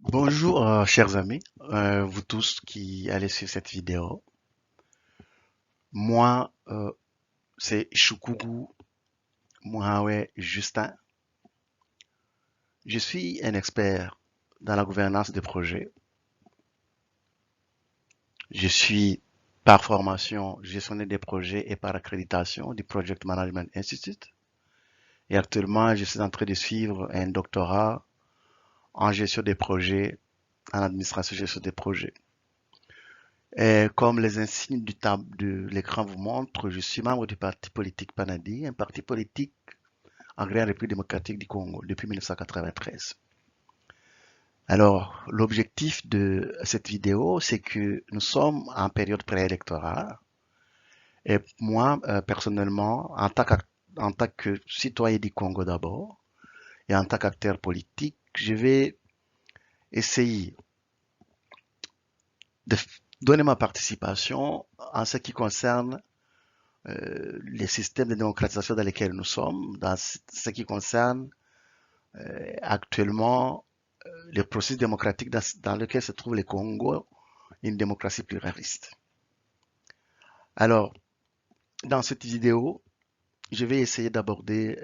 Bonjour, chers amis, vous tous qui allez sur cette vidéo. Moi, c'est Shukuru Mouhawe Justin. Je suis un expert dans la gouvernance des projets. Je suis par formation gestionnaire des projets et par accréditation du Project Management Institute. Et actuellement, je suis en train de suivre un doctorat en gestion des projets, en administration gestion des projets. Et comme les insignes de l'écran vous montrent, je suis membre du parti politique Panadi, un parti politique en République démocratique du Congo depuis 1993. Alors, l'objectif de cette vidéo, c'est que nous sommes en période préélectorale et moi, personnellement, en tant que citoyen du Congo d'abord et en tant qu'acteur politique, je vais essayer de donner ma participation en ce qui concerne les systèmes de démocratisation dans lesquels nous sommes, dans ce qui concerne actuellement le processus démocratique dans lequel se trouve le Congo, une démocratie pluraliste. Alors, dans cette vidéo, je vais essayer d'aborder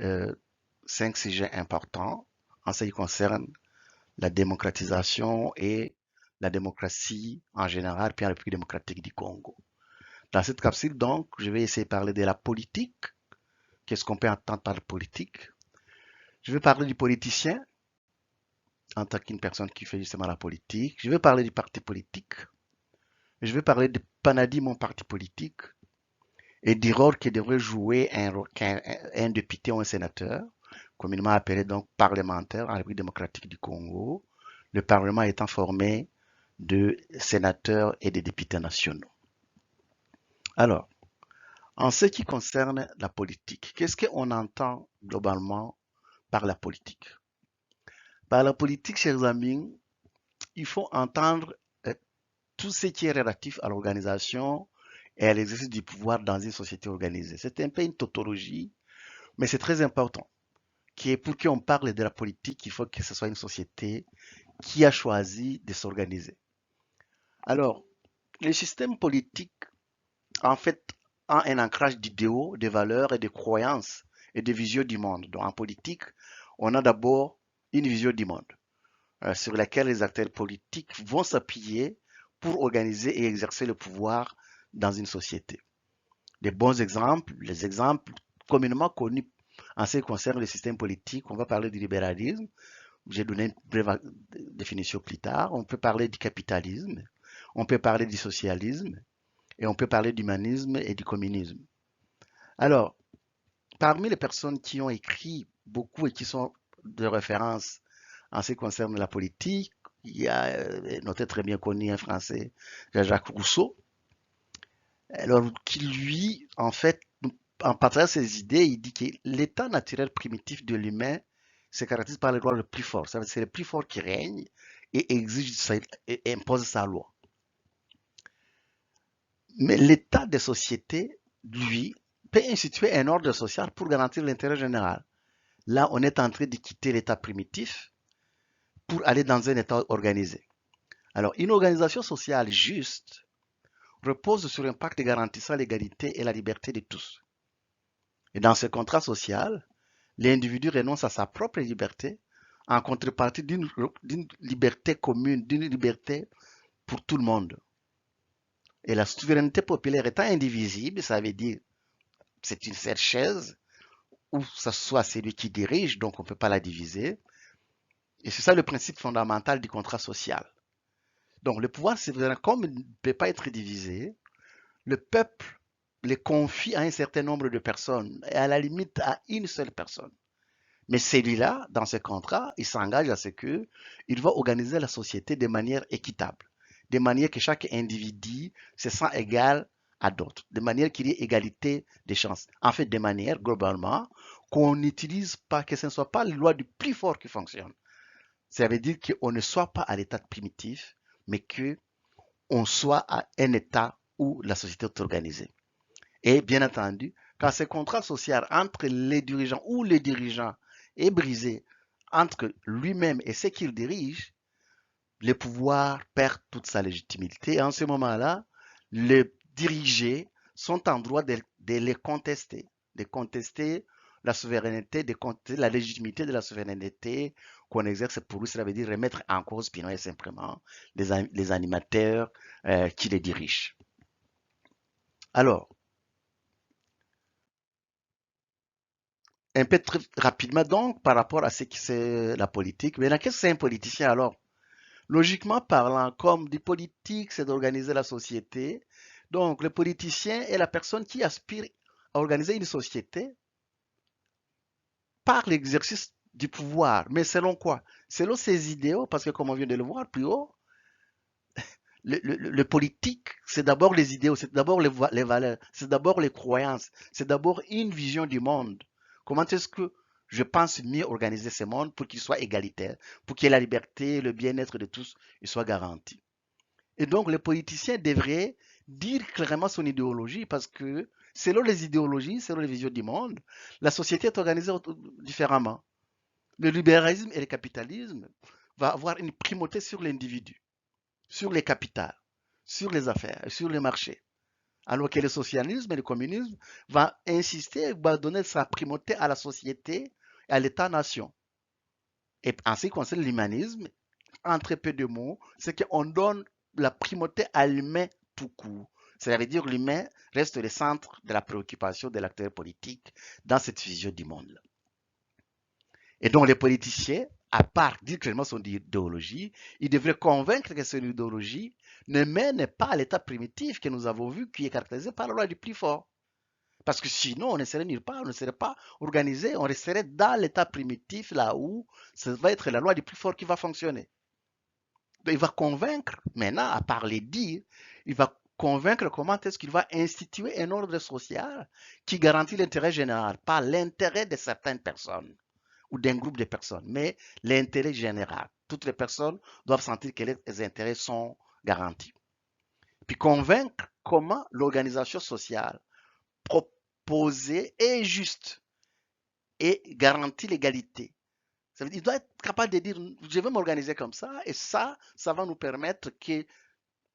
5 sujets importants en ce qui concerne la démocratisation et la démocratie en général, puis la République démocratique du Congo. Dans cette capsule, donc, je vais essayer de parler de la politique. Qu'est-ce qu'on peut entendre par politique? Je vais parler du politicien en tant qu'une personne qui fait justement la politique. Je vais parler du parti politique. Je vais parler de Panadi, mon parti politique, et du rôle que devrait jouer un député ou un sénateur, communément appelé donc parlementaire en République démocratique du Congo, le Parlement étant formé de sénateurs et de députés nationaux. Alors, en ce qui concerne la politique, qu'est-ce qu'on entend globalement par la politique? Par la politique, chers amis, il faut entendre euh, tout ce qui est relatif à l'organisation et à l'exercice du pouvoir dans une société organisée. C'est un peu une tautologie, mais c'est très important. Pour qu'on parle de la politique, il faut que ce soit une société qui a choisi de s'organiser. Alors, le système politique, en fait, a un ancrage d'idéaux, de valeurs et de croyances et de visions du monde. Donc, en politique, on a d'abord une vision du monde sur laquelle les acteurs politiques vont s'appuyer pour organiser et exercer le pouvoir dans une société. Les bons exemples, les exemples communément connus en ce qui concerne le système politique, on va parler du libéralisme, j'ai donné une brève définition plus tard, on peut parler du capitalisme, on peut parler du socialisme, et on peut parler d'humanisme et du communisme. Alors, parmi les personnes qui ont écrit beaucoup et qui sont de référence en ce qui concerne la politique, il y a un auteur très bien connu, un Français, Jacques Rousseau, alors qui lui, en fait, en partageant ses idées, il dit que l'état naturel primitif de l'humain se caractérise par le droit le plus fort. C'est le plus fort qui règne et et impose sa loi. Mais l'état des sociétés, lui, peut instituer un ordre social pour garantir l'intérêt général. Là, on est en train de quitter l'état primitif pour aller dans un état organisé. Alors, une organisation sociale juste repose sur un pacte garantissant l'égalité et la liberté de tous. Et dans ce contrat social, l'individu renonce à sa propre liberté en contrepartie d'une liberté commune, d'une liberté pour tout le monde. Et la souveraineté populaire étant indivisible, ça veut dire c'est une seule chaise où ça soit celui qui dirige, donc on ne peut pas la diviser. Et c'est ça le principe fondamental du contrat social. Donc le pouvoir souverain, comme il ne peut pas être divisé, le peuple les confie à un certain nombre de personnes et à la limite à une seule personne. Mais celui-là, dans ce contrat, il s'engage à ce que il va organiser la société de manière équitable, de manière que chaque individu se sent égal à d'autres, de manière qu'il y ait égalité des chances. En fait, de manière, globalement, qu'on n'utilise pas, que ce ne soit pas la loi du plus fort qui fonctionne. Ça veut dire qu'on ne soit pas à l'état primitif, mais qu'on soit à un état où la société est organisée. Et bien entendu, quand ce contrat social entre les dirigeants ou les dirigeants est brisé entre lui-même et ce qu'il dirige, le pouvoir perd toute sa légitimité. Et en ce moment-là, les dirigés sont en droit de les contester, de contester la souveraineté, de contester la légitimité de la souveraineté qu'on exerce pour eux. Cela veut dire remettre en cause, purement et simplement, les animateurs qui les dirigent. Alors, un peu très rapidement donc par rapport à ce qui c'est la politique. Mais qu'est-ce que c'est un politicien alors? Logiquement parlant, comme dit politique, c'est d'organiser la société. Donc, le politicien est la personne qui aspire à organiser une société par l'exercice du pouvoir. Mais selon quoi? Selon ses idéaux, parce que comme on vient de le voir plus haut, le politique, c'est d'abord les idéaux, c'est d'abord les valeurs, c'est d'abord les croyances, c'est d'abord une vision du monde. Comment est-ce que je pense mieux organiser ce monde pour qu'il soit égalitaire, pour que la liberté, le bien-être de tous soient garantis? Et donc, le politicien devrait dire clairement son idéologie parce que selon les idéologies, selon les visions du monde, la société est organisée différemment. Le libéralisme et le capitalisme vont avoir une primauté sur l'individu, sur les capitales, sur les affaires, sur les marchés. Alors que le socialisme et le communisme vont insister, vont donner sa primauté à la société et à l'État-nation. Et en ce qui concerne l'humanisme, en très peu de mots, c'est qu'on donne la primauté à l'humain tout court. Ça veut dire que l'humain reste le centre de la préoccupation de l'acteur politique dans cette vision du monde. Et donc les politiciens, à part dire clairement son idéologie, ils devraient convaincre que son idéologie ne mène pas à l'état primitif que nous avons vu qui est caractérisé par la loi du plus fort. Parce que sinon, on ne serait nulle part, on ne serait pas organisé, on resterait dans l'état primitif là où ça va être la loi du plus fort qui va fonctionner. Il va convaincre, maintenant, à part les dire, il va convaincre comment est-ce qu'il va instituer un ordre social qui garantit l'intérêt général, pas l'intérêt de certaines personnes ou d'un groupe de personnes, mais l'intérêt général. Toutes les personnes doivent sentir que les intérêts sont garantis. Puis convaincre comment l'organisation sociale proposée est juste et garantit l'égalité. Ça veut dire, il doit être capable de dire, je vais m'organiser comme ça, et ça va nous permettre qu'il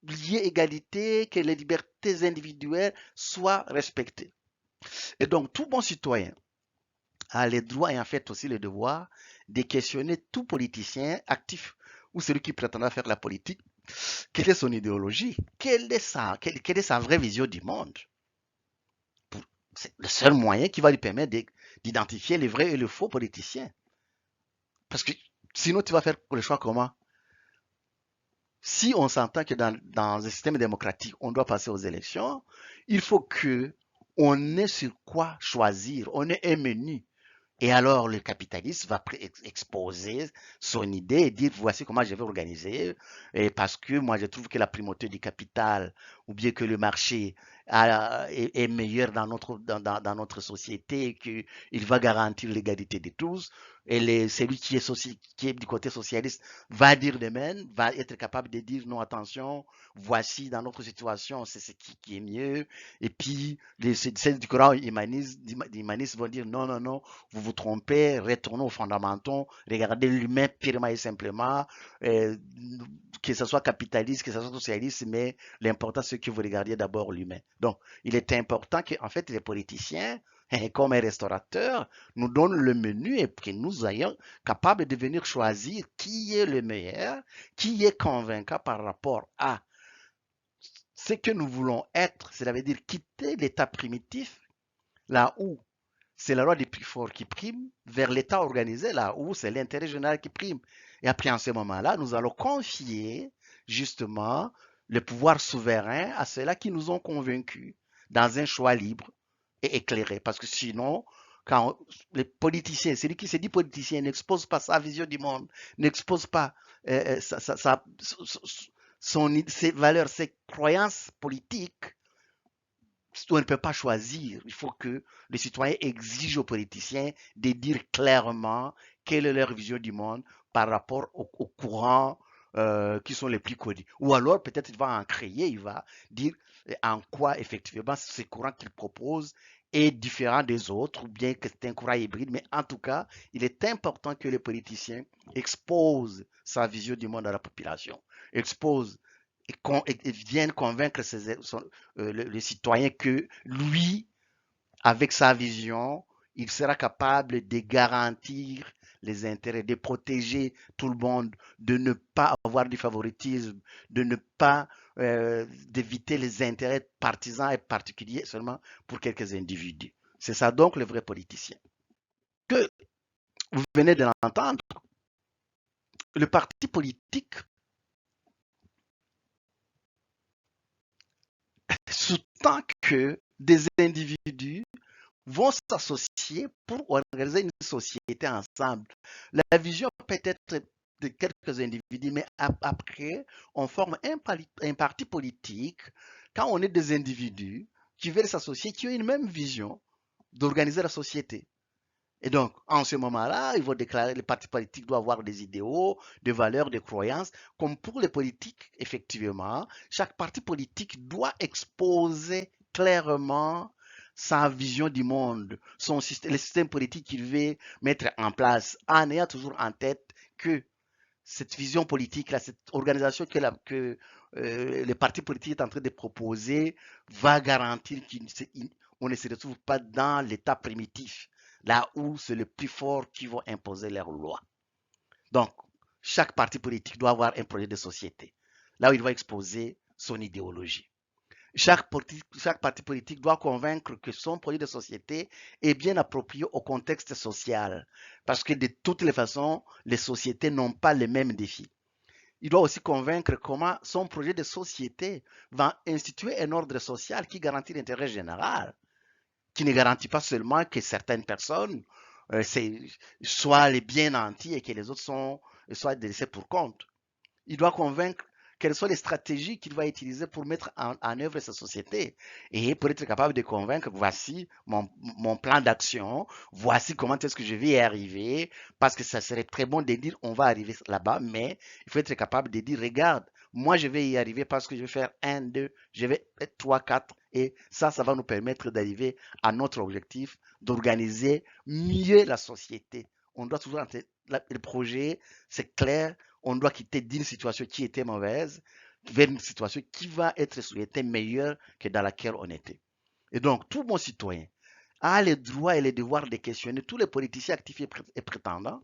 y ait égalité, que les libertés individuelles soient respectées. Et donc, tout bon citoyen a les droits et en fait aussi le devoir de questionner tout politicien actif ou celui qui prétendra faire la politique. Quelle est son idéologie? Quelle est sa vraie vision du monde? C'est le seul moyen qui va lui permettre d'identifier les vrais et les faux politiciens. Parce que sinon, tu vas faire le choix comment? Si on s'entend que dans un système démocratique, on doit passer aux élections, il faut que on ait sur quoi choisir, on ait un menu. Et alors, le capitaliste va exposer son idée et dire, voici comment je vais organiser. Et parce que moi, je trouve que la primauté du capital ou bien que le marché est meilleur dans notre société, qu'il va garantir l'égalité de tous. Et celui qui est du côté socialiste va dire de même, va être capable de dire, non, attention, voici dans notre situation, c'est ce qui est mieux. Et puis, celles du courant humaniste vont dire, non, non, non, vous vous trompez, retournez aux fondamentaux, regardez l'humain purement et simplement, euh, que ce soit capitaliste, que ce soit socialiste, mais l'important c'est que vous regardiez d'abord l'humain. Donc, il est important que, en fait, les politiciens, comme un restaurateur, nous donnent le menu et que nous soyons capables de venir choisir qui est le meilleur, qui est convaincant par rapport à ce que nous voulons être, cela veut dire quitter l'état primitif, là où c'est la loi des plus forts qui prime, vers l'État organisé, là où c'est l'intérêt général qui prime. Et après, en ce moment-là, nous allons confier justement le pouvoir souverain à ceux-là qui nous ont convaincus dans un choix libre et éclairé. Parce que sinon, quand les politiciens, celui qui se dit politicien n'expose pas sa vision du monde, n'expose pas ses valeurs, ses croyances politiques, on ne peut pas choisir. Il faut que les citoyens exigent aux politiciens de dire clairement quelle est leur vision du monde par rapport aux courants qui sont les plus connus. Ou alors, peut-être, il va en créer, il va dire en quoi, effectivement, ces courants qu'il propose est différent des autres, ou bien que c'est un courant hybride, mais en tout cas, il est important que les politiciens exposent sa vision du monde à la population, exposent et viennent convaincre les citoyens que lui, avec sa vision, il sera capable de garantir les intérêts, de protéger tout le monde, de ne pas avoir du favoritisme, de ne pas d'éviter les intérêts partisans et particuliers seulement pour quelques individus. C'est ça donc le vrai politicien. Que vous venez de l'entendre, le parti politique sous-tend que des individus vont s'associer pour organiser une société ensemble. La vision peut être de quelques individus, mais après, on forme un parti politique quand on est des individus qui veulent s'associer, qui ont une même vision d'organiser la société. Et donc, en ce moment-là, il faut déclarer, le parti politique doit avoir des idéaux, des valeurs, des croyances. Comme pour les politiques, effectivement, chaque parti politique doit exposer clairement sa vision du monde, son système, le système politique qu'il veut mettre en place, en ayant toujours en tête que cette vision politique, là, cette organisation que le parti politique est en train de proposer va garantir qu'on ne se retrouve pas dans l'état primitif, là où c'est les plus forts qui vont imposer leurs lois. Donc, chaque parti politique doit avoir un projet de société, là où il va exposer son idéologie. Chaque parti politique doit convaincre que son projet de société est bien approprié au contexte social. Parce que de toutes les façons, les sociétés n'ont pas les mêmes défis. Il doit aussi convaincre comment son projet de société va instituer un ordre social qui garantit l'intérêt général, qui ne garantit pas seulement que certaines personnes soient les bien nantis et que les autres soient laissés pour compte. Il doit convaincre quelles sont les stratégies qu'il va utiliser pour mettre en œuvre sa société et pour être capable de convaincre, voici mon plan d'action, voici comment est-ce que je vais y arriver, parce que ça serait très bon de dire on va arriver là-bas, mais il faut être capable de dire regarde, moi je vais y arriver parce que je vais faire 1, 2, je vais être 3, 4 et ça va nous permettre d'arriver à notre objectif d'organiser mieux la société. On doit toujours, le projet, c'est clair, on doit quitter d'une situation qui était mauvaise vers une situation qui va être souhaitée meilleure que dans laquelle on était. Et donc, tout bon citoyen a le droit et le devoir de questionner tous les politiciens actifs et prétendants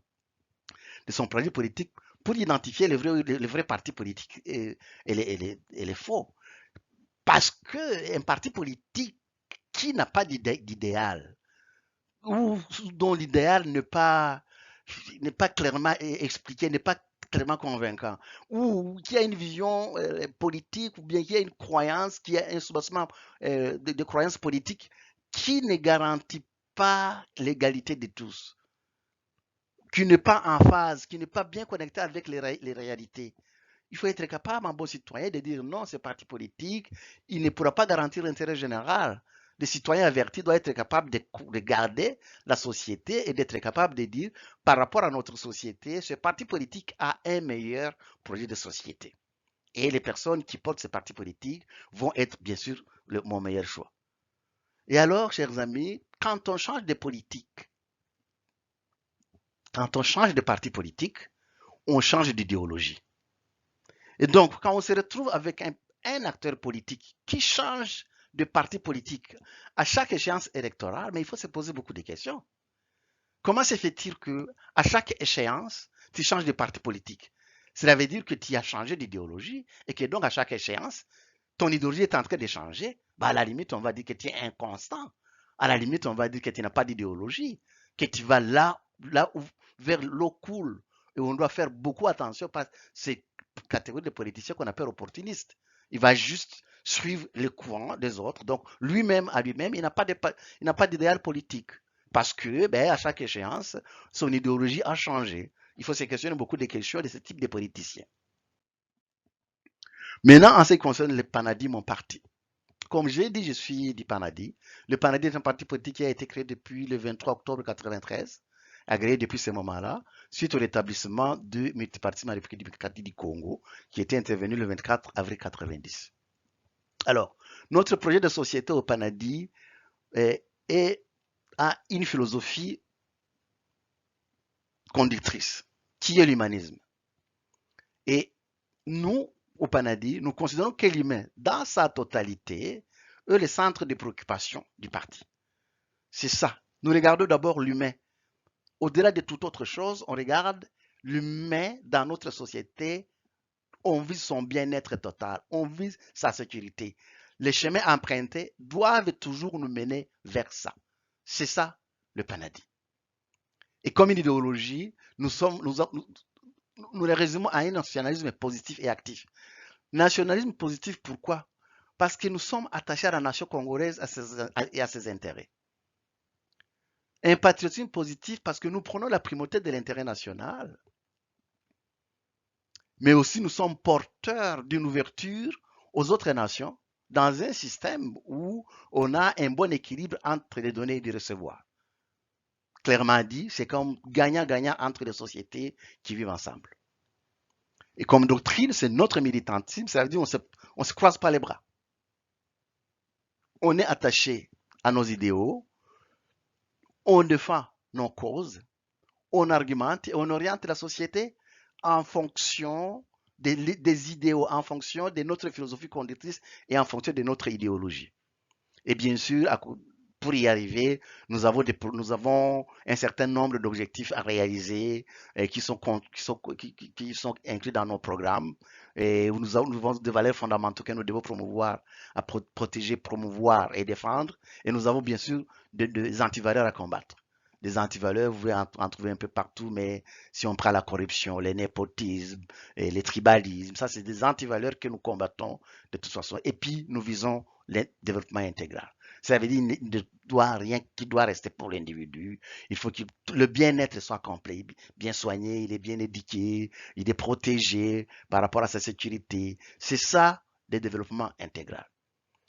de son projet politique pour identifier les vrais partis politiques et les faux. Parce qu'un parti politique qui n'a pas d'idéal, ou dont l'idéal n'est pas clairement expliqué, n'est pas clairement convaincant, ou qui a une vision politique, ou bien qui a une croyance, qui a un soubassement de croyances politiques qui ne garantit pas l'égalité de tous, qui n'est pas en phase, qui n'est pas bien connecté avec les réalités. Il faut être capable, en bon citoyen, de dire non, ce parti politique, il ne pourra pas garantir l'intérêt général. Le citoyen averti doit être capable de regarder la société et d'être capable de dire, par rapport à notre société, ce parti politique a un meilleur projet de société. Et les personnes qui portent ce parti politique vont être, bien sûr, mon meilleur choix. Et alors, chers amis, quand on change de politique, quand on change de parti politique, on change d'idéologie. Et donc, quand on se retrouve avec un acteur politique qui change de parti politique à chaque échéance électorale, mais il faut se poser beaucoup de questions. Comment se fait-il que à chaque échéance, tu changes de parti politique? Cela veut dire que tu as changé d'idéologie et que donc à chaque échéance, ton idéologie est en train de changer. À la limite, on va dire que tu es inconstant. À la limite, on va dire que tu n'as pas d'idéologie, que tu vas là où vers l'eau coule. Et on doit faire beaucoup attention parce que c'est catégorie de politiciens qu'on appelle opportunistes. Il va juste suivre le courant des autres. Donc, lui-même, à lui-même, il n'a pas d'idéal politique. Parce que, à chaque échéance, son idéologie a changé. Il faut se questionner beaucoup de questions de ce type de politiciens. Maintenant, en ce qui concerne le Panadi, mon parti. Comme j'ai dit, je suis du Panadi. Le Panadi est un parti politique qui a été créé depuis le 23 octobre 1993, agréé depuis ce moment-là, suite au rétablissement du multipartisme en République démocratique du Congo, qui était intervenu le 24 avril 1990. Alors, notre projet de société au Panadi et a une philosophie conductrice, qui est l'humanisme. Et nous, au Panadi, nous considérons que l'humain, dans sa totalité, est le centre de préoccupation du parti. C'est ça. Nous regardons d'abord l'humain. Au-delà de toute autre chose, on regarde l'humain dans notre société. On vise son bien-être total. On vise sa sécurité. Les chemins empruntés doivent toujours nous mener vers ça. C'est ça, le Panadi. Et comme une idéologie, nous les résumons à un nationalisme positif et actif. Nationalisme positif, pourquoi? Parce que nous sommes attachés à la nation congolaise et à ses intérêts. Un patriotisme positif parce que nous prenons la primauté de l'intérêt national, mais aussi nous sommes porteurs d'une ouverture aux autres nations dans un système où on a un bon équilibre entre les données et les recevoir. Clairement dit, c'est comme gagnant-gagnant entre les sociétés qui vivent ensemble. Et comme doctrine, c'est notre militantisme, ça veut dire on se croise pas les bras. On est attaché à nos idéaux, on défend nos causes, on argumente et on oriente la société en fonction des idéaux, en fonction de notre philosophie conductrice et en fonction de notre idéologie. Et bien sûr, pour y arriver, nous avons un certain nombre d'objectifs à réaliser qui sont inclus dans nos programmes. Et nous avons des valeurs fondamentales que nous devons promouvoir, protéger, promouvoir et défendre. Et nous avons bien sûr des antivaleurs à combattre. Des antivaleurs, vous pouvez en trouver un peu partout, mais si on prend la corruption, les népotismes, et les tribalismes, ça c'est des antivaleurs que nous combattons de toute façon. Et puis nous visons le développement intégral. Ça veut dire qu'il ne doit rien qui doit rester pour l'individu. Il faut que le bien-être soit complet, bien soigné, il est bien éduqué, il est protégé par rapport à sa sécurité. C'est ça le développement intégral.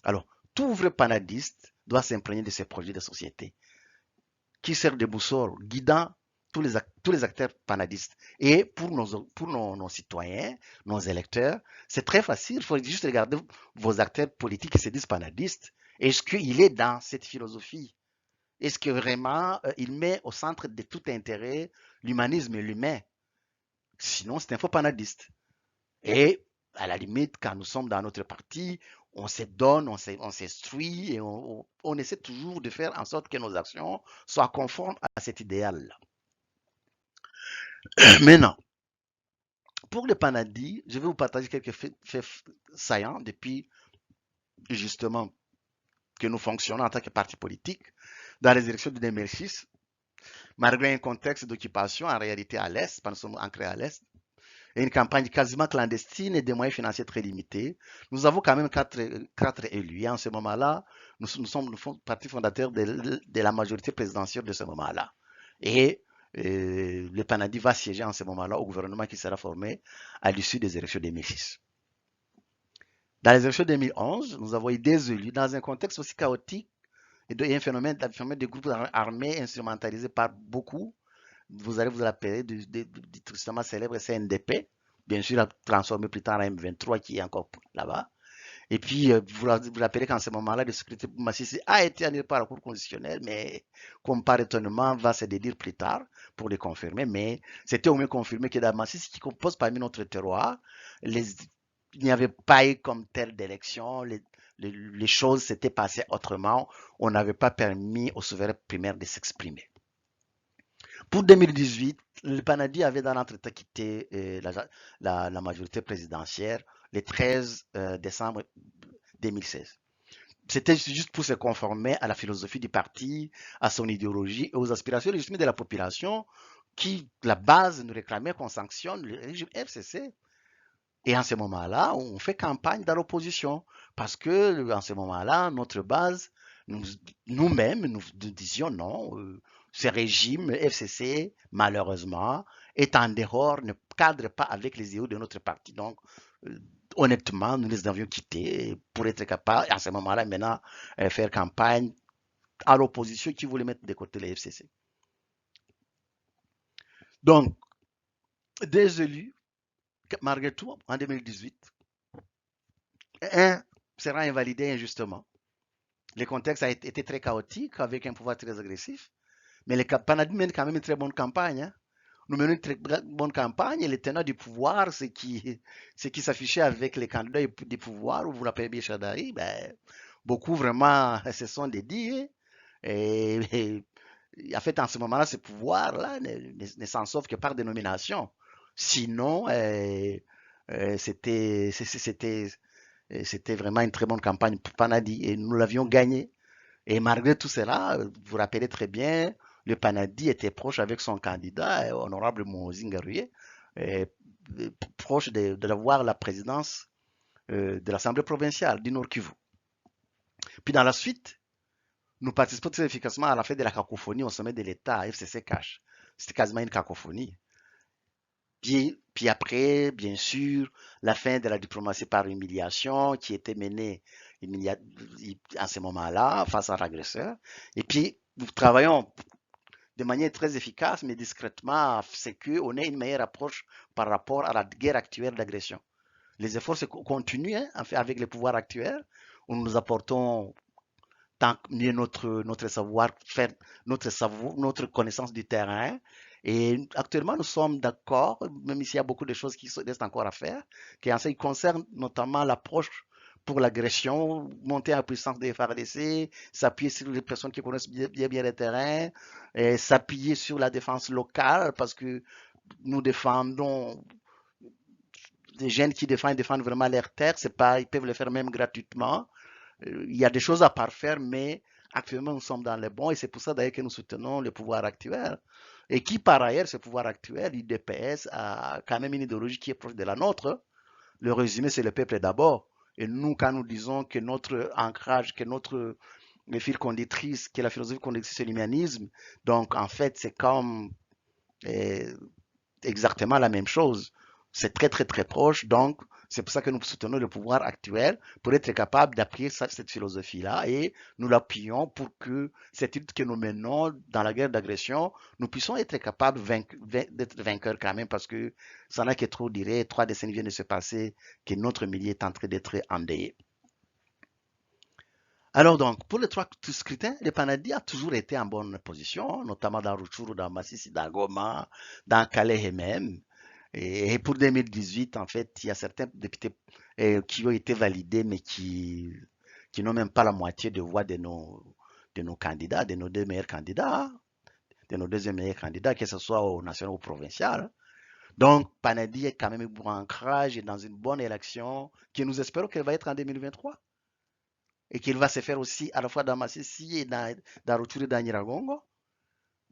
Alors, tout vrai panadiste doit s'imprégner de ces projets de société qui servent de boussole guidant tous les acteurs panadistes. Et pour nos citoyens, nos électeurs, c'est très facile. Il faut juste regarder vos acteurs politiques qui se disent panadistes. Est-ce qu'il est dans cette philosophie? Est-ce que vraiment il met au centre de tout intérêt l'humanisme et l'humain? Sinon, c'est un faux panadiste. Et à la limite, quand nous sommes dans notre parti, on se donne, on s'instruit et on essaie toujours de faire en sorte que nos actions soient conformes à cet idéal-là. Maintenant, pour le Panadi, je vais vous partager quelques faits saillants depuis justement que nous fonctionnons en tant que parti politique dans les élections de 2006, malgré un contexte d'occupation en réalité à l'Est, parce que nous sommes ancrés à l'Est, et une campagne quasiment clandestine et des moyens financiers très limités. Nous avons quand même quatre élus. Et en ce moment-là, nous sommes le parti fondateur de la majorité présidentielle de ce moment-là. Et le Panadi va siéger en ce moment-là au gouvernement qui sera formé à l'issue des élections 2006. Dans les élections 2011, nous avons eu des élus dans un contexte aussi chaotique et un phénomène de groupes armés instrumentalisés par beaucoup. Vous allez vous rappeler du tristement célèbre CNDP, bien sûr transformé plus tard en M23 qui est encore là-bas. Et puis, vous vous rappelez qu'en ce moment-là, le secrétaire Massissi a été annulé par la Cour constitutionnelle, mais comme par étonnement, va se dédire plus tard pour le confirmer. Mais c'était au moins confirmé que dans Massissi, qui compose parmi notre terroir, il n'y avait pas eu comme telle d'élection. Les choses s'étaient passées autrement. On n'avait pas permis aux souverains primaires de s'exprimer. Pour 2018, le Panadi avait dans l'entretien quitté la majorité présidentielle le 13 décembre 2016. C'était juste pour se conformer à la philosophie du parti, à son idéologie et aux aspirations légitimes de la population qui, la base, nous réclamait qu'on sanctionne le régime FCC. Et en ce moment-là, on fait campagne dans l'opposition parce que en ce moment-là, notre base, nous-mêmes, nous disions non, ce régime FCC, malheureusement, est en dehors, ne cadre pas avec les idéaux de notre parti. Donc, honnêtement, nous les avions quittés pour être capables, à ce moment-là, maintenant, faire campagne à l'opposition qui voulait mettre de côté les FCC. Donc, des élus, malgré tout, en 2018, un sera invalidé injustement. Le contexte a été très chaotique avec un pouvoir très agressif. Mais le Panadi mène quand même une très bonne campagne, hein. Nous menons une très bonne campagne et les tenants du pouvoir, ce qui s'affichait avec les candidats du pouvoir, où vous l'appelez bien Chadari, ben, beaucoup vraiment se sont dédiés. Et en fait, en ce moment-là, ce pouvoir-là ne s'en sauve que par dénomination. Sinon, c'était vraiment une très bonne campagne pour Panadi et nous l'avions gagné. Et malgré tout cela, vous vous rappelez très bien, le Panadi était proche avec son candidat, honorable Mohozi Ngaruye, proche d'avoir la présidence de l'Assemblée provinciale du Nord Kivu. Puis dans la suite, nous participons très efficacement à la fête de la cacophonie au sommet de l'État, FCC Cash. C'était quasiment une cacophonie. Puis après, bien sûr, la fin de la diplomatie par humiliation qui était menée à ce moment-là face à l'agresseur. Et puis, nous travaillons de manière très efficace, mais discrètement, c'est qu'on ait une meilleure approche par rapport à la guerre actuelle d'agression. Les efforts se continuent, hein, avec les pouvoirs actuels, où nous apportons tant mieux notre savoir, faire notre connaissance du terrain. Et actuellement, nous sommes d'accord, même s'il y a beaucoup de choses qui restent encore à faire, qui en ce qui concerne notamment l'approche pour l'agression, monter en puissance des FARDC, s'appuyer sur les personnes qui connaissent bien le terrain, s'appuyer sur la défense locale, parce que nous défendons des jeunes qui défendent vraiment leur terre, c'est pas, ils peuvent le faire même gratuitement. Il y a des choses à parfaire, mais actuellement, nous sommes dans les bons et c'est pour ça d'ailleurs que nous soutenons le pouvoir actuel. Et qui, par ailleurs, ce pouvoir actuel, l'IDPS, a quand même une idéologie qui est proche de la nôtre. Le résumé, c'est le peuple d'abord. Et nous, quand nous disons que notre ancrage, que notre fil conductrice, que la philosophie conductrice, c'est l'humanisme, donc en fait, c'est comme euh, exactement la même chose. C'est très, très, très proche. Donc, c'est pour ça que nous soutenons le pouvoir actuel pour être capable d'appuyer cette philosophie-là et nous l'appuyons pour que cette lutte que nous menons dans la guerre d'agression, nous puissions être capables d'être vainqueurs quand même parce que ça n'a que trop duré. 3 décennies viennent de se passer que notre milieu est en train d'être endeuillé. Alors donc, pour les 3 scrutins, le Panadi a toujours été en bonne position, notamment dans Rutshuru, dans Massissi, dans Goma, dans Calais et même. Et pour 2018, en fait, il y a certains députés qui ont été validés, mais qui n'ont même pas la moitié de voix de nos candidats, de nos 2 meilleurs candidats, de nos 2e meilleurs candidats, que ce soit au national ou au provincial. Donc, Panadi est quand même un bon ancrage et dans une bonne élection, que nous espérons qu'elle va être en 2023 et qu'il va se faire aussi à la fois dans Massissi et dans Rutshuru et dans Nyiragongo,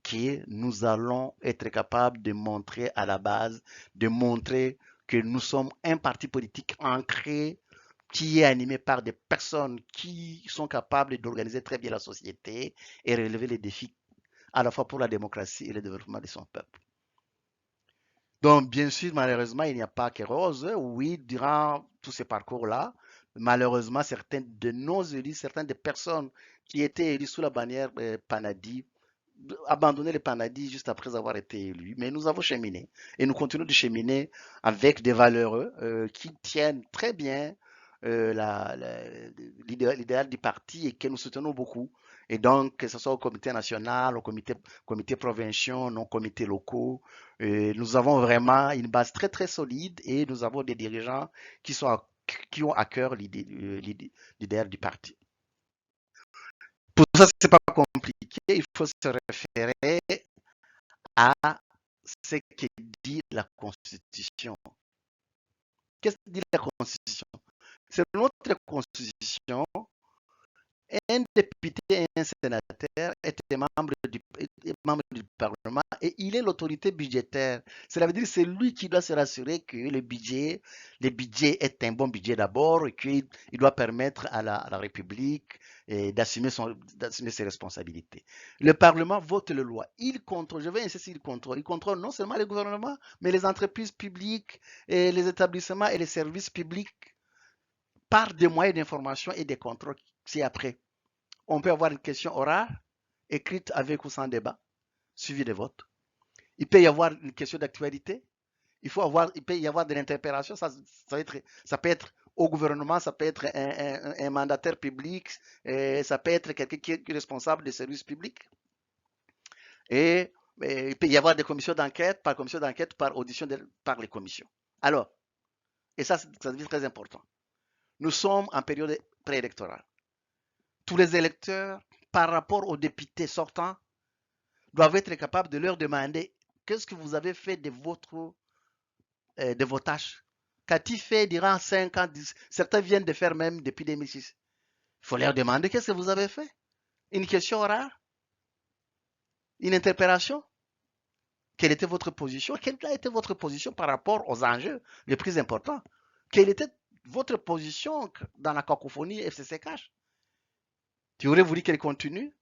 que nous allons être capables de montrer à la base, de montrer que nous sommes un parti politique ancré qui est animé par des personnes qui sont capables d'organiser très bien la société et relever les défis à la fois pour la démocratie et le développement de son peuple. Donc, bien sûr, malheureusement, il n'y a pas que rose. Oui, durant tout ce parcours-là, malheureusement, certains de nos élus, certaines des personnes qui étaient élues sous la bannière Panadi, abandonné le Panadi juste après avoir été élus. Mais nous avons cheminé et nous continuons de cheminer avec des valeurs qui tiennent très bien l'idéal du parti et que nous soutenons beaucoup. Et donc, que ce soit au comité national, au comité provincial, nos comités locaux, nous avons vraiment une base très très solide et nous avons des dirigeants qui ont à cœur l'idéal du parti. Pour ça, c'est pas compliqué. Il faut se référer à ce que dit la Constitution. Qu'est-ce que dit la Constitution? C'est notre Constitution. Un député et un sénateur étaient membres du Parlement et il est l'autorité budgétaire. Cela veut dire que c'est lui qui doit se rassurer que le budget est un bon budget d'abord et qu'il doit permettre à la République d'assumer ses responsabilités. Le Parlement vote les lois. Il contrôle, je vais insister, il contrôle non seulement le gouvernement, mais les entreprises publiques, et les établissements et les services publics par des moyens d'information et des contrôles. C'est après. On peut avoir une question orale, écrite avec ou sans débat, suivie de vote. Il peut y avoir une question d'actualité. Il peut y avoir de l'interpellation. Ça peut être au gouvernement, ça peut être un mandataire public, ça peut être quelqu'un qui est responsable des services publics. Et, il peut y avoir des commissions d'enquête, par commission d'enquête, par audition par les commissions. Alors, et ça devient très important. Nous sommes en période préélectorale. Tous les électeurs, par rapport aux députés sortants, doivent être capables de leur demander qu'est-ce que vous avez fait de vos tâches. Qu'a-t-il fait durant 5 ans, 10, certains viennent de faire même depuis 2006. Il faut leur demander qu'est-ce que vous avez fait. Une question rare, une interpellation. Quelle était votre position? Quelle a été votre position par rapport aux enjeux les plus importants? Quelle était votre position dans la cacophonie FCC Cash? Tu aurais voulu qu'elle continue?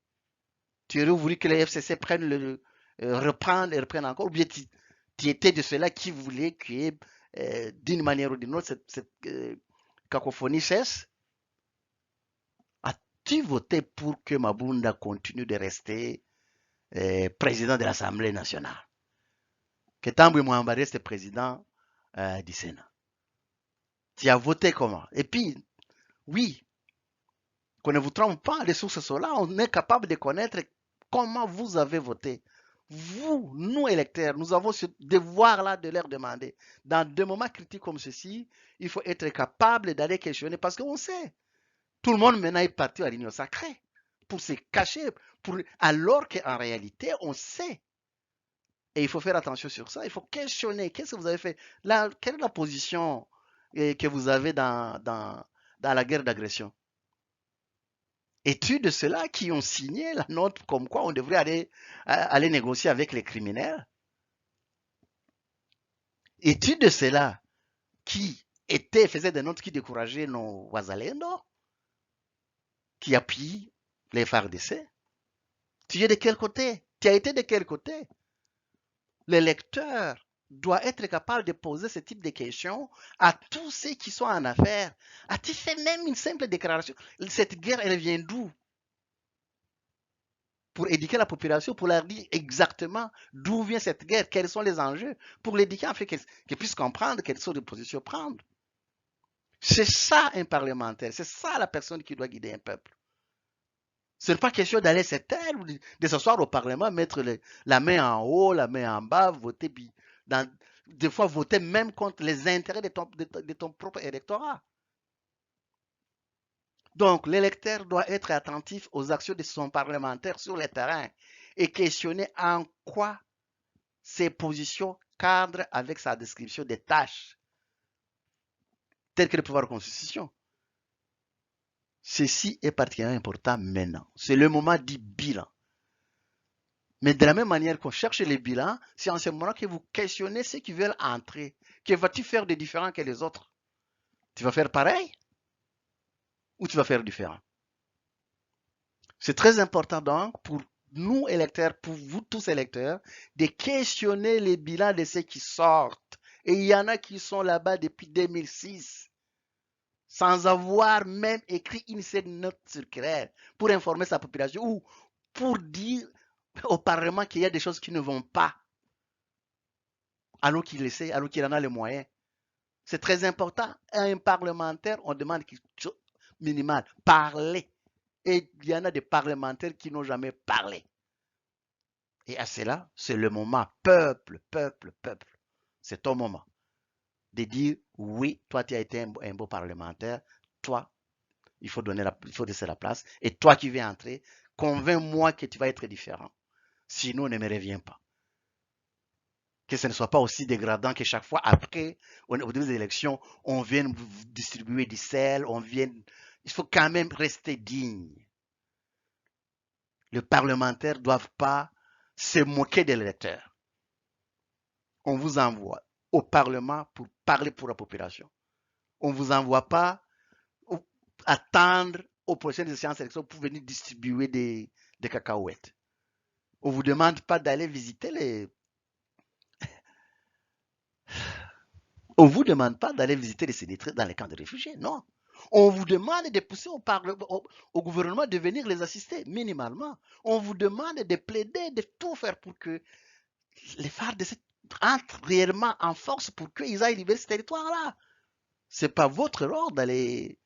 Tu aurais voulu que les FCC prennent reprennent et reprennent encore? Ou bien tu étais de ceux-là qui voulaient que, d'une manière ou d'une autre, cette cacophonie cesse? As-tu voté pour que Mabunda continue de rester président de l'Assemblée nationale? Que Tamboué Mwamba reste président du Sénat? Tu as voté comment? Et puis, oui, qu'on ne vous trompe pas, les sources sont là, on est capable de connaître comment vous avez voté. Vous, nous électeurs, nous avons ce devoir-là de leur demander. Dans des moments critiques comme ceci, il faut être capable d'aller questionner parce qu'on sait. Tout le monde maintenant est parti à l'union sacrée pour se cacher, alors qu'en réalité, on sait. Et il faut faire attention sur ça. Il faut questionner. Qu'est-ce que vous avez fait? Là, quelle est la position que vous avez dans la guerre d'agression? Es-tu de ceux-là qui ont signé la note comme quoi on devrait aller négocier avec les criminels? Es-tu de ceux-là qui faisaient des notes qui décourageaient nos Wazalendo, qui appuient les FARDC? Tu es de quel côté? Tu as été de quel côté? Le lecteur doit être capable de poser ce type de questions à tous ceux qui sont en affaires. As-tu fait même une simple déclaration? Cette guerre, elle vient d'où? Pour éduquer la population, pour leur dire exactement d'où vient cette guerre, quels sont les enjeux, pour l'éduquer afin qu'elle puisse comprendre quelles sont les positions à prendre. C'est ça un parlementaire, c'est ça la personne qui doit guider un peuple. Ce n'est pas question d'aller se taire ou de s'asseoir au Parlement, mettre la main en haut, la main en bas, voter, puis des fois voter même contre les intérêts de ton propre électorat. Donc, l'électeur doit être attentif aux actions de son parlementaire sur le terrain et questionner en quoi ses positions cadrent avec sa description des tâches, telles que le pouvoir de constitution. Ceci est particulièrement important maintenant. C'est le moment du bilan. Mais de la même manière qu'on cherche les bilans, c'est en ce moment que vous questionnez ceux qui veulent entrer. Que vas-tu faire de différent que les autres? Tu vas faire pareil ou tu vas faire différent? C'est très important donc pour nous électeurs, pour vous tous électeurs, de questionner les bilans de ceux qui sortent. Et il y en a qui sont là-bas depuis 2006, sans avoir même écrit une seule note circulaire pour informer sa population ou pour dire au Parlement qu'il y a des choses qui ne vont pas, alors qu'il essaie, alors qu'il en a les moyens. C'est très important. À un parlementaire, on demande quelque chose minimal, parler. Et il y en a des parlementaires qui n'ont jamais parlé. Et à cela, c'est le moment, peuple, peuple, peuple. C'est ton moment de dire, oui, toi, tu as été un beau parlementaire, toi, il faut laisser la place, et toi qui viens entrer, convainc-moi que tu vas être différent. Sinon, ne me reviens pas. Que ce ne soit pas aussi dégradant que chaque fois après, au début des élections, on vient distribuer du sel, il faut quand même rester digne. Les parlementaires ne doivent pas se moquer des électeurs. On vous envoie au Parlement pour parler pour la population. On ne vous envoie pas attendre aux prochaines séances d'élection pour venir distribuer des cacahuètes. On ne vous demande pas d'aller visiter On ne vous demande pas d'aller visiter les sénétriers dans les camps de réfugiés, non. On vous demande de pousser au gouvernement de venir les assister, minimalement. On vous demande de plaider, de tout faire pour que les FARDC entrent réellement en force pour qu'ils aillent libérer ce territoire-là. C'est pas votre rôle d'aller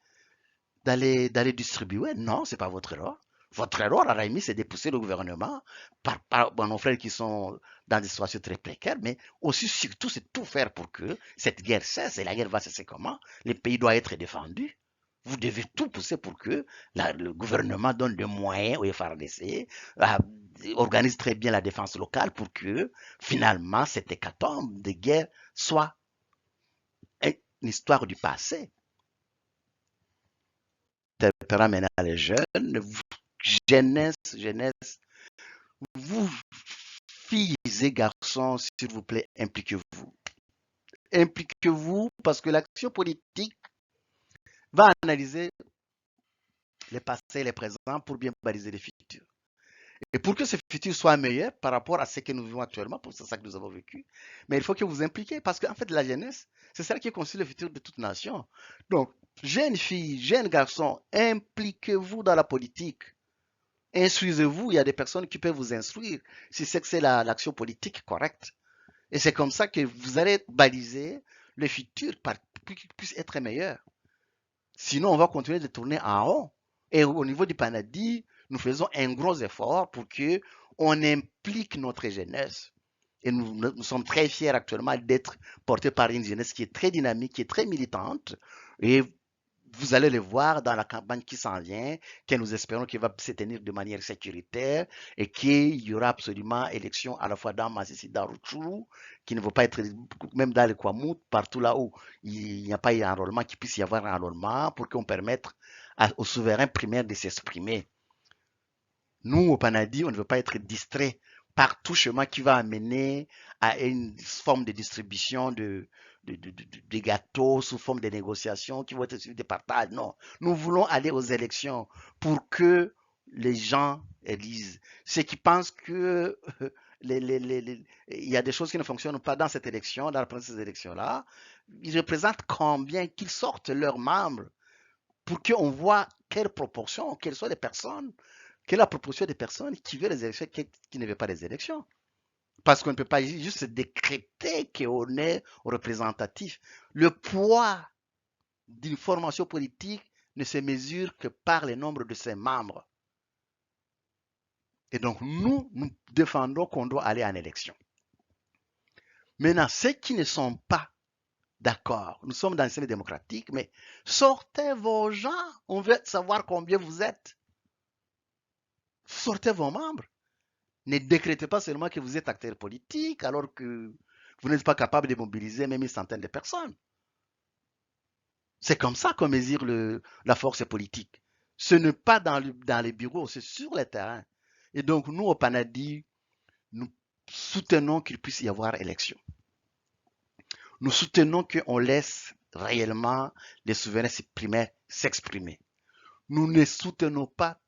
distribuer. Non, c'est pas votre rôle. Votre rôle, à la limite, c'est de pousser le gouvernement par nos frères qui sont dans des situations très précaires, mais aussi, surtout, c'est tout faire pour que cette guerre cesse. Et la guerre va cesser comment? Les pays doivent être défendus. Vous devez tout pousser pour que le gouvernement donne des moyens au FARDC, organise très bien la défense locale pour que finalement cette hécatombe de guerre soit une histoire du passé. Interpellant maintenant les jeunes, jeunesse, vous, filles et garçons, s'il vous plaît, impliquez-vous. Impliquez-vous parce que l'action politique va analyser les passés et les présents pour bien baliser les futurs. Et pour que ce futur soit meilleur par rapport à ce que nous vivons actuellement, pour c'est ça que nous avons vécu, mais il faut que vous impliquiez parce qu'en fait, la jeunesse, c'est celle qui construit le futur de toute nation. Donc, jeunes filles, jeunes garçons, impliquez-vous dans la politique. Instruisez-vous, il y a des personnes qui peuvent vous instruire si c'est que c'est l'action politique correcte. Et c'est comme ça que vous allez baliser le futur pour qu'il puisse être meilleur. Sinon, on va continuer de tourner en rond. Et au niveau du Panadi, nous faisons un gros effort pour que on implique notre jeunesse. Et nous sommes très fiers actuellement d'être portés par une jeunesse qui est très dynamique, qui est très militante. Et vous allez le voir dans la campagne qui s'en vient, que nous espérons qu'elle va se tenir de manière sécuritaire et qu'il y aura absolument élection à la fois dans Massissi, dans Rutshuru, qui ne va pas être, même dans le Kwamut, partout là où il n'y a pas eu enrôlement, qu'il puisse y avoir un enrôlement pour qu'on permette aux souverains primaires de s'exprimer. Nous, au Panadi, on ne veut pas être distrait par tout chemin qui va amener à une forme de distribution de gâteaux sous forme de négociations qui vont être suivies de partage. Non, nous voulons aller aux élections pour que les gens élisent. Ceux qui pensent que il y a des choses qui ne fonctionnent pas dans cette élection, dans la ces élections-là, ils représentent combien qu'ils sortent leurs membres pour qu'on voit quelle proportion, quelles sont les personnes, quelle est la proportion des personnes qui veulent les élections et qui ne veulent pas les élections. Parce qu'on ne peut pas juste décréter qu'on est représentatif. Le poids d'une formation politique ne se mesure que par le nombre de ses membres. Et donc, nous défendons qu'on doit aller en élection. Maintenant, ceux qui ne sont pas d'accord, nous sommes dans le système démocratique, mais sortez vos gens, on veut savoir combien vous êtes. Sortez vos membres. Ne décrétez pas seulement que vous êtes acteur politique alors que vous n'êtes pas capable de mobiliser même une centaine de personnes. C'est comme ça qu'on mesure la force politique. Ce n'est pas dans les bureaux, c'est sur le terrain. Et donc, nous, au Panadi, nous soutenons qu'il puisse y avoir élection. Nous soutenons qu'on laisse réellement les souverains primaires s'exprimer. Nous ne soutenons pas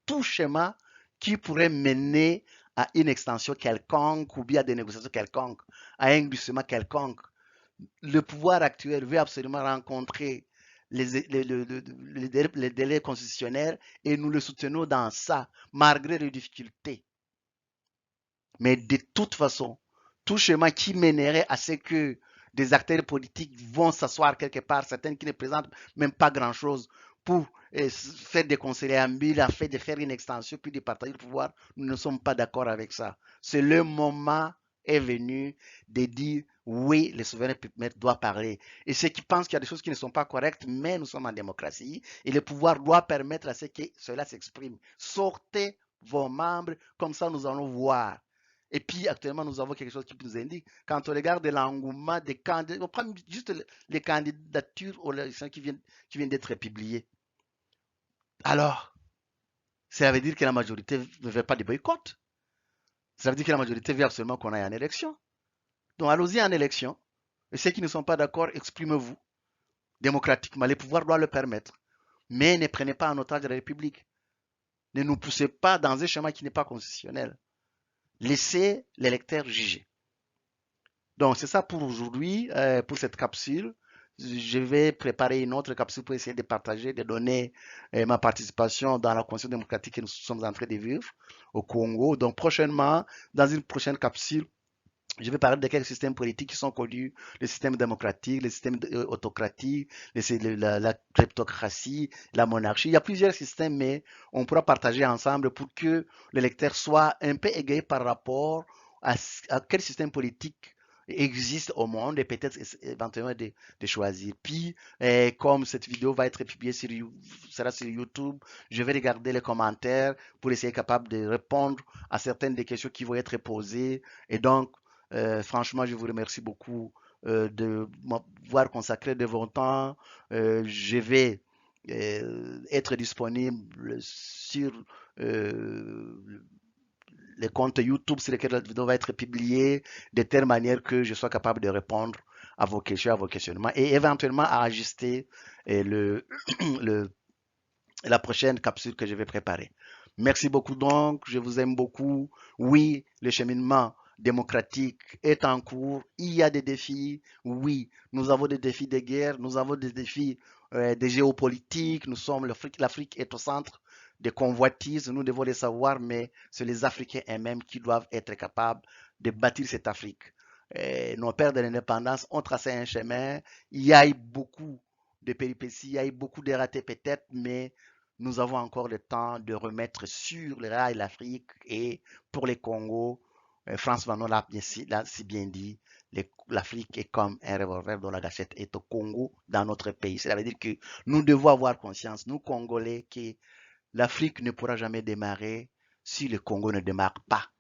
tout schéma qui pourrait mener à une extension quelconque ou bien à des négociations quelconques, à un glissement quelconque. Le pouvoir actuel veut absolument rencontrer les délais constitutionnels et nous le soutenons dans ça, malgré les difficultés. Mais de toute façon, tout chemin qui mènerait à ce que des acteurs politiques vont s'asseoir quelque part, certains qui ne présentent même pas grand-chose, pour faire des conciliabules, afin de faire une extension, puis de partager le pouvoir, nous ne sommes pas d'accord avec ça. C'est le moment est venu de dire oui, les souverains doivent parler. Et ceux qui pensent qu'il y a des choses qui ne sont pas correctes, mais nous sommes en démocratie, et le pouvoir doit permettre à ce que cela s'exprime. Sortez vos membres, comme ça nous allons voir. Et puis actuellement, nous avons quelque chose qui nous indique, quand on regarde l'engouement des candidats, on prend juste les candidatures aux élections qui viennent d'être publiées. Alors, ça veut dire que la majorité ne veut pas de boycott. Ça veut dire que la majorité veut absolument qu'on aille en élection. Donc allons-y en élection. Et ceux qui ne sont pas d'accord, exprimez-vous démocratiquement. Les pouvoirs doivent le permettre. Mais ne prenez pas en otage la République. Ne nous poussez pas dans un chemin qui n'est pas constitutionnel. Laissez l'électeur juger. Donc c'est ça pour aujourd'hui, pour cette capsule. Je vais préparer une autre capsule pour essayer de partager, de donner ma participation dans la Constitution démocratique que nous sommes en train de vivre au Congo. Donc prochainement, dans une prochaine capsule, Je vais parler de quelques systèmes politiques qui sont connus, le système démocratique, le système autocratique, la kleptocratie, la monarchie. Il y a plusieurs systèmes, mais on pourra partager ensemble pour que le lecteur soit un peu égaye par rapport à quel système politique existe au monde et peut-être éventuellement de choisir. Puis, comme cette vidéo va être publiée sera sur YouTube, je vais regarder les commentaires pour essayer capable de répondre à certaines des questions qui vont être posées. Et donc, franchement, je vous remercie beaucoup de m'avoir consacré de votre temps. Je vais être disponible sur les comptes YouTube sur lesquels la vidéo va être publiée, de telle manière que je sois capable de répondre à vos questions, à vos questionnements et éventuellement à ajuster le, la prochaine capsule que je vais préparer. Merci beaucoup donc, je vous aime beaucoup. Oui, le cheminement démocratique est en cours. Il y a des défis. Oui, nous avons des défis de guerre, nous avons des défis de géopolitique. Nous sommes l'Afrique est au centre des convoitises. Nous devons les savoir, mais c'est les Africains eux-mêmes qui doivent être capables de bâtir cette Afrique. Nos pères de l'indépendance ont tracé un chemin. Il y a eu beaucoup de péripéties, il y a eu beaucoup de ratés peut-être, mais nous avons encore le temps de remettre sur les rails l'Afrique et pour les Congos, France Fanon l'a si bien dit, l'Afrique est comme un revolver dont la gâchette est au Congo, dans notre pays. Cela veut dire que nous devons avoir conscience, nous Congolais, que l'Afrique ne pourra jamais démarrer si le Congo ne démarre pas.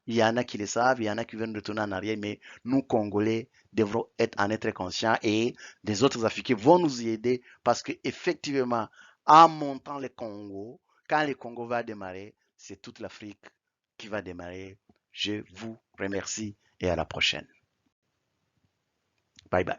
Il y en a qui le savent, il y en a qui veulent retourner en arrière, mais nous, Congolais, devrons en être conscients et des autres Africains vont nous y aider parce que effectivement, en montant le Congo, quand le Congo va démarrer, c'est toute l'Afrique qui va démarrer. Je vous remercie et à la prochaine. Bye bye.